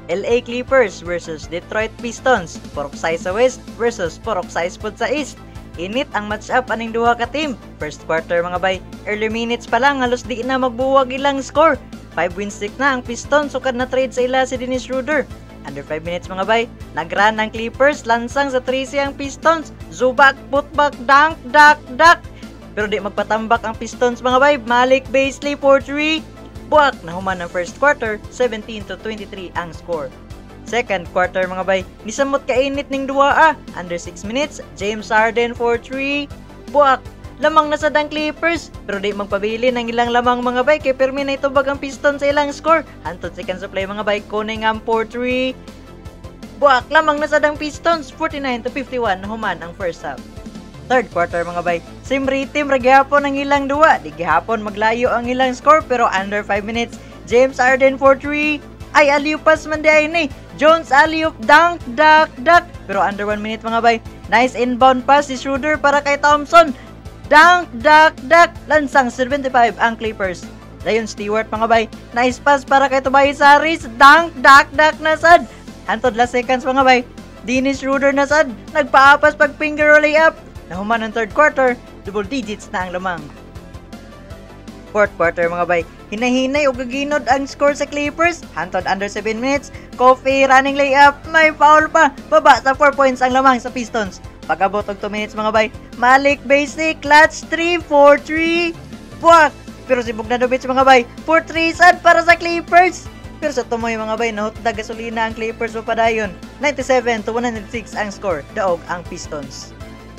LA Clippers versus Detroit Pistons. Purok size sa West versus purok size pod sa East. Init ang match-up aning duha ka team. First quarter mga bay, early minutes pa lang halos di na magbuwag ilang score. 5 win streak na ang Pistons sukad na trade sa ila si Dennis Schroeder. Under 5 minutes mga bay, nag-run ang Clippers, lansang sa 3 ang Pistons. Zubak, putback, dunk, duck. Pero di magpatambak ang Pistons mga bay. Malik Beasley for 3. Buwak na human ang first quarter, 17-23 ang score. Second quarter mga bay, nisamot kainit ning duwa Under 6 minutes, James Harden for 3. Buwak, lamang na sa dang Clippers. Pero di magpabili ng ilang lamang mga bay, kay permi na itubag ang Pistons sa ilang score. Hantod second supply mga bay, Cunningham for 3. Buwak, lamang na sa dang Pistons, 49-51 na human ang first half. Third quarter mga bay, same rhythm ragyapon ang ilang duwa. Di gihapon maglayo ang ilang score pero under 5 minutes, James Harden for 3. Ay, alley-oop pass man di ay ni. Jones alley-oop, dunk. Pero under 1 minute mga bay, nice inbound pass si Schroeder para kay Thompson. Dunk. Lansang 75 ang Clippers. Dayon Stewart mga bay, nice pass para kay Tobias Harris. Dunk na sad. Hantod last seconds mga bay, Dennis Schroeder na sad. Nagpaapas pag finger roll layup. Nahuman ang third quarter, double digits na ang lamang. Fourth quarter mga bay, hinahinay o gaginod ang score sa Clippers. Hantod under 7 minutes, Kofi running layup, may foul pa. Baba sa 4 points ang lamang sa Pistons. Pagabot og 2 minutes mga bay, Malik Beasley clutch 3 for 3. Buwak, pero si Bogdanovic mga bay, for 3 sad para sa Clippers. Pero sa tumoy mga bay, nahutdag gasolina ang Clippers o padayon. 97-106 ang score, daog ang Pistons.